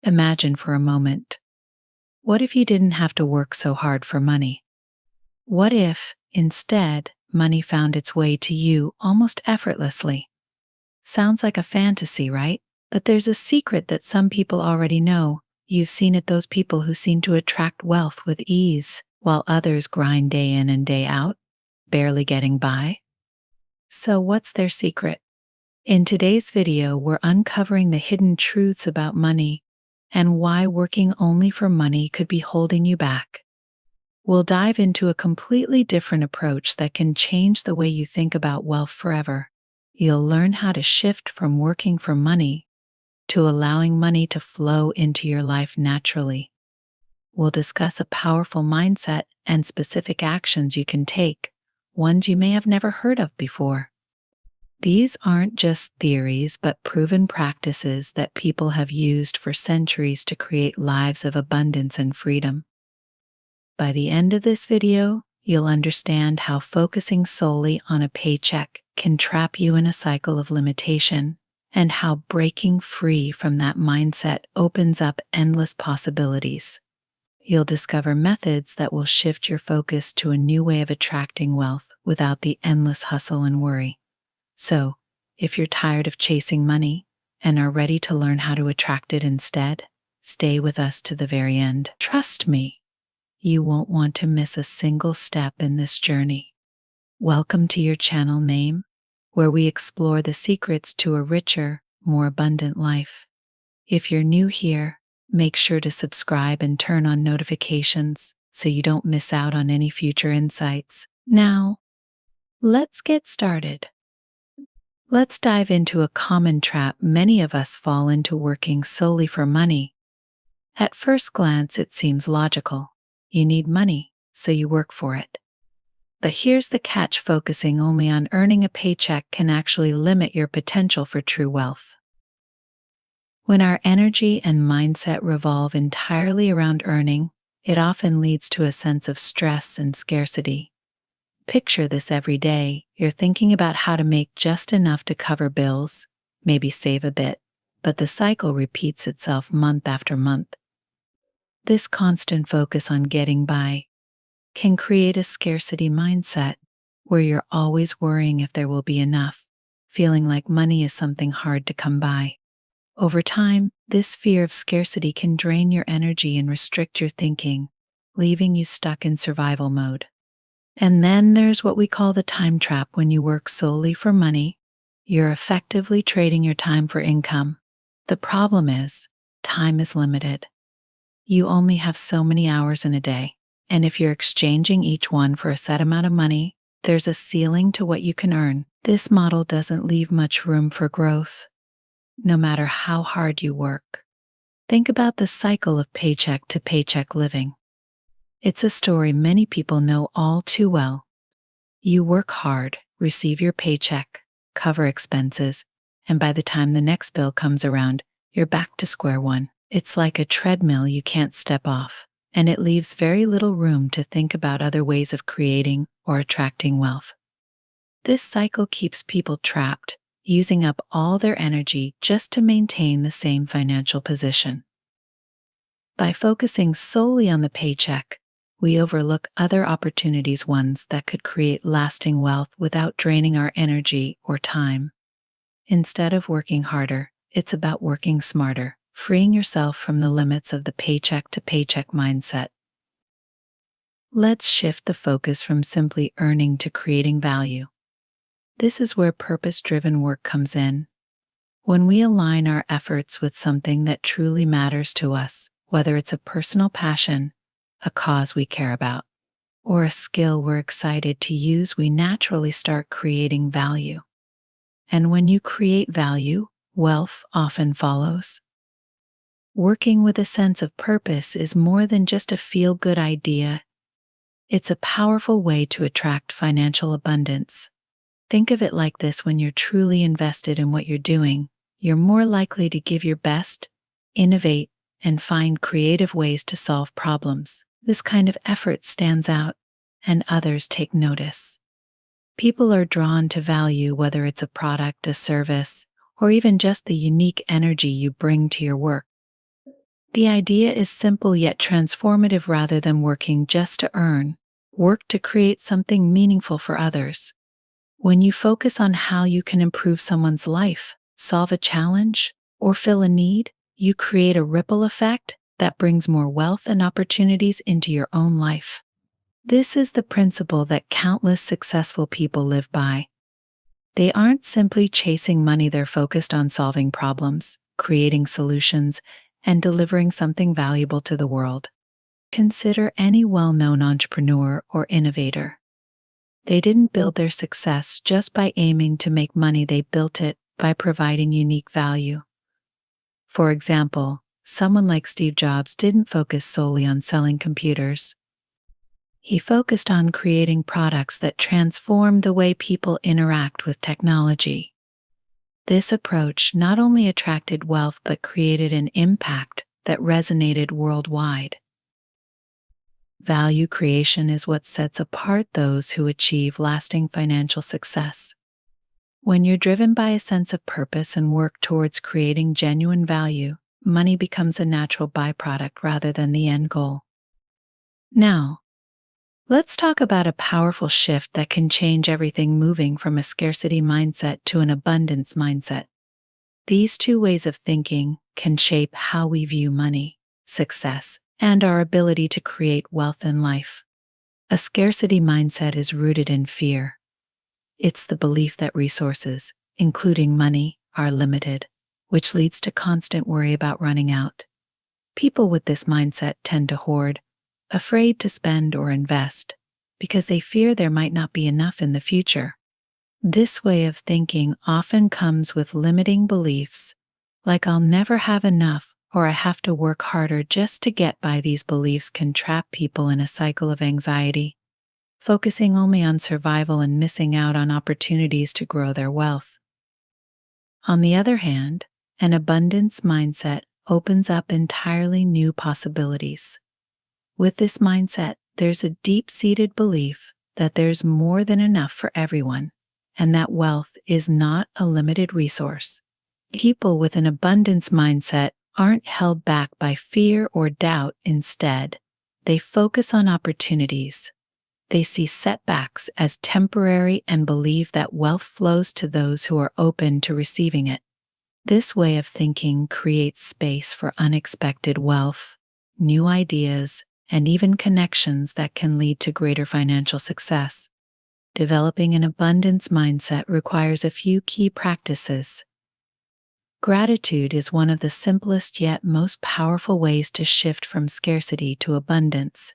Imagine for a moment. What if you didn't have to work so hard for money? What if, instead, money found its way to you almost effortlessly? Sounds like a fantasy, right? But there's a secret that some people already know. You've seen it, those people who seem to attract wealth with ease, while others grind day in and day out, barely getting by. So what's their secret? In today's video, we're uncovering the hidden truths about money and why working only for money could be holding you back. We'll dive into a completely different approach that can change the way you think about wealth forever. You'll learn how to shift from working for money to allowing money to flow into your life naturally. We'll discuss a powerful mindset and specific actions you can take, ones you may have never heard of before. These aren't just theories, but proven practices that people have used for centuries to create lives of abundance and freedom. By the end of this video, you'll understand how focusing solely on a paycheck can trap you in a cycle of limitation, and how breaking free from that mindset opens up endless possibilities. You'll discover methods that will shift your focus to a new way of attracting wealth without the endless hustle and worry. So, if you're tired of chasing money and are ready to learn how to attract it instead, stay with us to the very end. Trust me, you won't want to miss a single step in this journey. Welcome to your channel name, where we explore the secrets to a richer, more abundant life. If you're new here, make sure to subscribe and turn on notifications so you don't miss out on any future insights. Now, let's get started. Let's dive into a common trap many of us fall into: working solely for money. At first glance, it seems logical. You need money, so you work for it. But here's the catch: focusing only on earning a paycheck can actually limit your potential for true wealth. When our energy and mindset revolve entirely around earning, it often leads to a sense of stress and scarcity. Picture this: every day, you're thinking about how to make just enough to cover bills, maybe save a bit, but the cycle repeats itself month after month. This constant focus on getting by can create a scarcity mindset where you're always worrying if there will be enough, feeling like money is something hard to come by. Over time, this fear of scarcity can drain your energy and restrict your thinking, leaving you stuck in survival mode. And then there's what we call the time trap. When you work solely for money, you're effectively trading your time for income. The problem is, time is limited. You only have so many hours in a day, and if you're exchanging each one for a set amount of money, there's a ceiling to what you can earn. This model doesn't leave much room for growth, no matter how hard you work. Think about the cycle of paycheck to paycheck living. It's a story many people know all too well. You work hard, receive your paycheck, cover expenses, and by the time the next bill comes around, you're back to square one. It's like a treadmill you can't step off, and it leaves very little room to think about other ways of creating or attracting wealth. This cycle keeps people trapped, using up all their energy just to maintain the same financial position. By focusing solely on the paycheck, we overlook other opportunities, ones that could create lasting wealth without draining our energy or time. Instead of working harder, it's about working smarter, freeing yourself from the limits of the paycheck to paycheck mindset. Let's shift the focus from simply earning to creating value. This is where purpose-driven work comes in. When we align our efforts with something that truly matters to us, whether it's a personal passion, a cause we care about, or a skill we're excited to use, we naturally start creating value. And when you create value, wealth often follows. Working with a sense of purpose is more than just a feel-good idea. It's a powerful way to attract financial abundance. Think of it like this: when you're truly invested in what you're doing, you're more likely to give your best, innovate, and find creative ways to solve problems. This kind of effort stands out, and others take notice. People are drawn to value, whether it's a product, a service, or even just the unique energy you bring to your work. The idea is simple yet transformative. Rather than working just to earn, work to create something meaningful for others. When you focus on how you can improve someone's life, solve a challenge, or fill a need, you create a ripple effect that brings more wealth and opportunities into your own life. This is the principle that countless successful people live by. They aren't simply chasing money, they're focused on solving problems, creating solutions, and delivering something valuable to the world. Consider any well-known entrepreneur or innovator. They didn't build their success just by aiming to make money, they built it by providing unique value. For example, someone like Steve Jobs didn't focus solely on selling computers. He focused on creating products that transformed the way people interact with technology. This approach not only attracted wealth but created an impact that resonated worldwide. Value creation is what sets apart those who achieve lasting financial success. When you're driven by a sense of purpose and work towards creating genuine value, money becomes a natural byproduct rather than the end goal. Now, let's talk about a powerful shift that can change everything, moving from a scarcity mindset to an abundance mindset. These two ways of thinking can shape how we view money, success, and our ability to create wealth in life. A scarcity mindset is rooted in fear. It's the belief that resources, including money, are limited, which leads to constant worry about running out. People with this mindset tend to hoard, afraid to spend or invest, because they fear there might not be enough in the future. This way of thinking often comes with limiting beliefs, like "I'll never have enough" or "I have to work harder just to get by." These beliefs can trap people in a cycle of anxiety, focusing only on survival and missing out on opportunities to grow their wealth. On the other hand, an abundance mindset opens up entirely new possibilities. With this mindset, there's a deep-seated belief that there's more than enough for everyone, and that wealth is not a limited resource. People with an abundance mindset aren't held back by fear or doubt. Instead, they focus on opportunities. They see setbacks as temporary and believe that wealth flows to those who are open to receiving it. This way of thinking creates space for unexpected wealth, new ideas, and even connections that can lead to greater financial success. Developing an abundance mindset requires a few key practices. Gratitude is one of the simplest yet most powerful ways to shift from scarcity to abundance.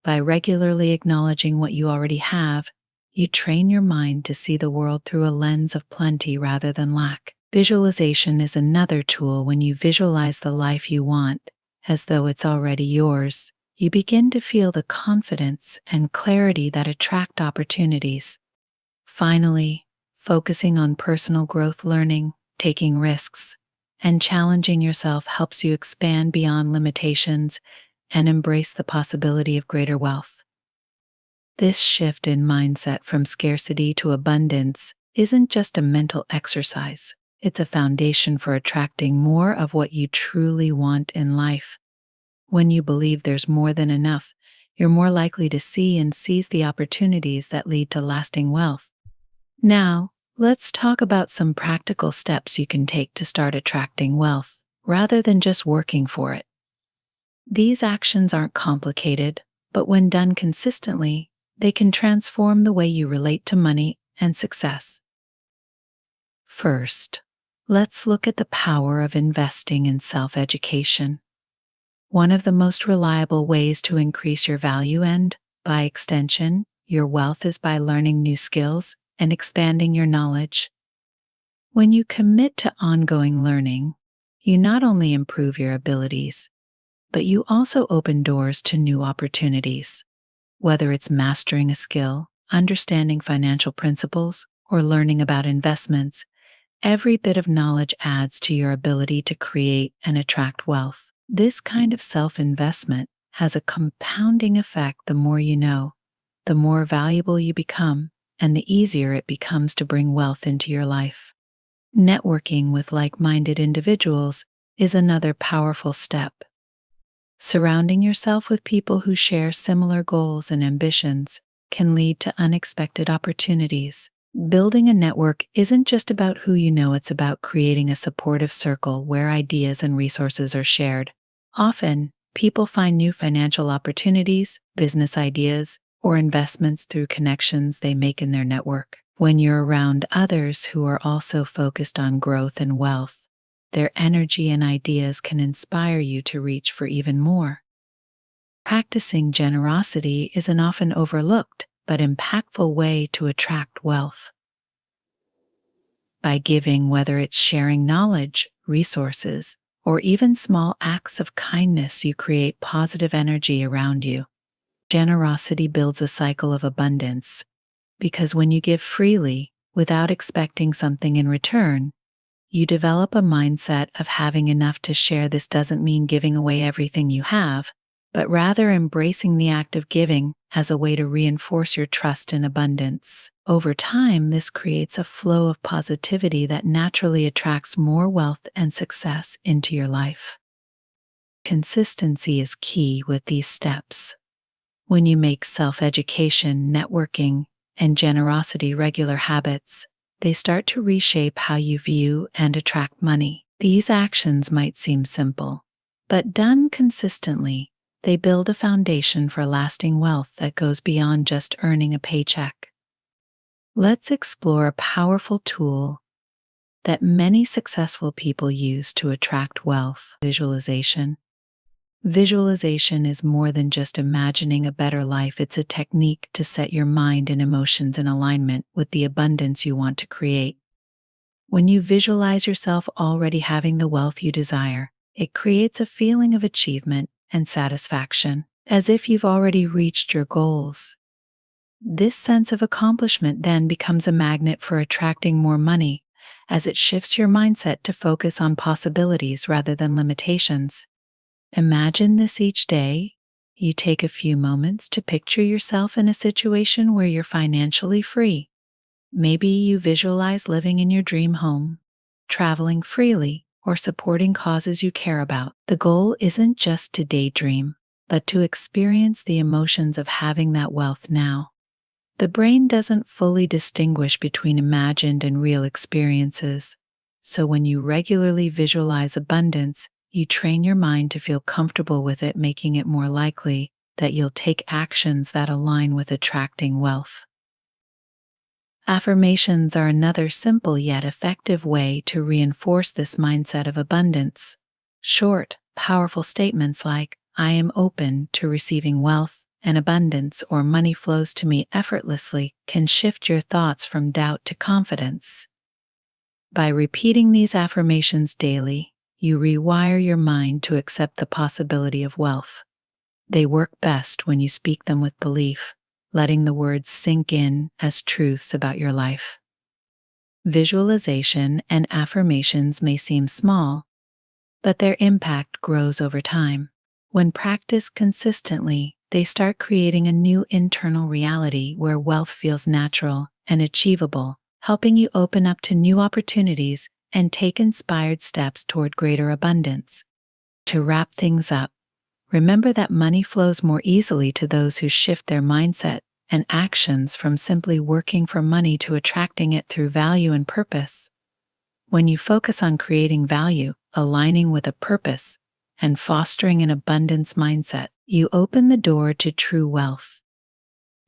By regularly acknowledging what you already have, you train your mind to see the world through a lens of plenty rather than lack. Visualization is another tool. When you visualize the life you want, as though it's already yours, you begin to feel the confidence and clarity that attract opportunities. Finally, focusing on personal growth, learning, taking risks, and challenging yourself helps you expand beyond limitations and embrace the possibility of greater wealth. This shift in mindset from scarcity to abundance isn't just a mental exercise, it's a foundation for attracting more of what you truly want in life. When you believe there's more than enough, you're more likely to see and seize the opportunities that lead to lasting wealth. Now, let's talk about some practical steps you can take to start attracting wealth, rather than just working for it. These actions aren't complicated, but when done consistently, they can transform the way you relate to money and success. First, let's look at the power of investing in self-education. One of the most reliable ways to increase your value and, by extension, your wealth is by learning new skills and expanding your knowledge. When you commit to ongoing learning, you not only improve your abilities, but you also open doors to new opportunities. Whether it's mastering a skill, understanding financial principles, or learning about investments, every bit of knowledge adds to your ability to create and attract wealth. This kind of self-investment has a compounding effect. The more you know, the more valuable you become, and the easier it becomes to bring wealth into your life. Networking with like-minded individuals is another powerful step. Surrounding yourself with people who share similar goals and ambitions can lead to unexpected opportunities. Building a network isn't just about who you know, it's about creating a supportive circle where ideas and resources are shared. Often, people find new financial opportunities, business ideas, or investments through connections they make in their network. When you're around others who are also focused on growth and wealth, their energy and ideas can inspire you to reach for even more. Practicing generosity is an often overlooked but impactful way to attract wealth. By giving, whether it's sharing knowledge, resources, or even small acts of kindness, you create positive energy around you. Generosity builds a cycle of abundance, because when you give freely, without expecting something in return, you develop a mindset of having enough to share. This doesn't mean giving away everything you have, but rather embracing the act of giving as a way to reinforce your trust in abundance. Over time, this creates a flow of positivity that naturally attracts more wealth and success into your life. Consistency is key with these steps. When you make self-education, networking, and generosity regular habits, they start to reshape how you view and attract money. These actions might seem simple, but done consistently, they build a foundation for lasting wealth that goes beyond just earning a paycheck. Let's explore a powerful tool that many successful people use to attract wealth: visualization. Visualization is more than just imagining a better life. It's a technique to set your mind and emotions in alignment with the abundance you want to create. When you visualize yourself already having the wealth you desire, it creates a feeling of achievement and satisfaction, as if you've already reached your goals. This sense of accomplishment then becomes a magnet for attracting more money, as it shifts your mindset to focus on possibilities rather than limitations. Imagine this each day. You take a few moments to picture yourself in a situation where you're financially free. Maybe you visualize living in your dream home, traveling freely, or supporting causes you care about. The goal isn't just to daydream, but to experience the emotions of having that wealth now. The brain doesn't fully distinguish between imagined and real experiences, so when you regularly visualize abundance, you train your mind to feel comfortable with it, making it more likely that you'll take actions that align with attracting wealth. Affirmations are another simple yet effective way to reinforce this mindset of abundance. Short, powerful statements like, "I am open to receiving wealth and abundance," or "money flows to me effortlessly," can shift your thoughts from doubt to confidence. By repeating these affirmations daily, you rewire your mind to accept the possibility of wealth. They work best when you speak them with belief, letting the words sink in as truths about your life. Visualization and affirmations may seem small, but their impact grows over time. When practiced consistently, they start creating a new internal reality where wealth feels natural and achievable, helping you open up to new opportunities and take inspired steps toward greater abundance. To wrap things up, remember that money flows more easily to those who shift their mindset and actions from simply working for money to attracting it through value and purpose. When you focus on creating value, aligning with a purpose, and fostering an abundance mindset, you open the door to true wealth.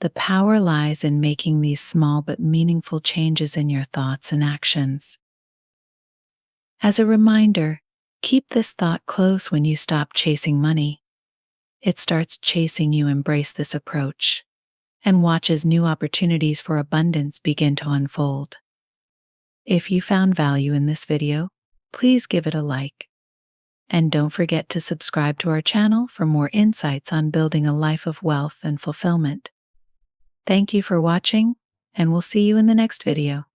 The power lies in making these small but meaningful changes in your thoughts and actions. As a reminder, keep this thought close: when you stop chasing money, it starts chasing you. Embrace this approach, and watch as new opportunities for abundance begin to unfold. If you found value in this video, please give it a like. And don't forget to subscribe to our channel for more insights on building a life of wealth and fulfillment. Thank you for watching, and we'll see you in the next video.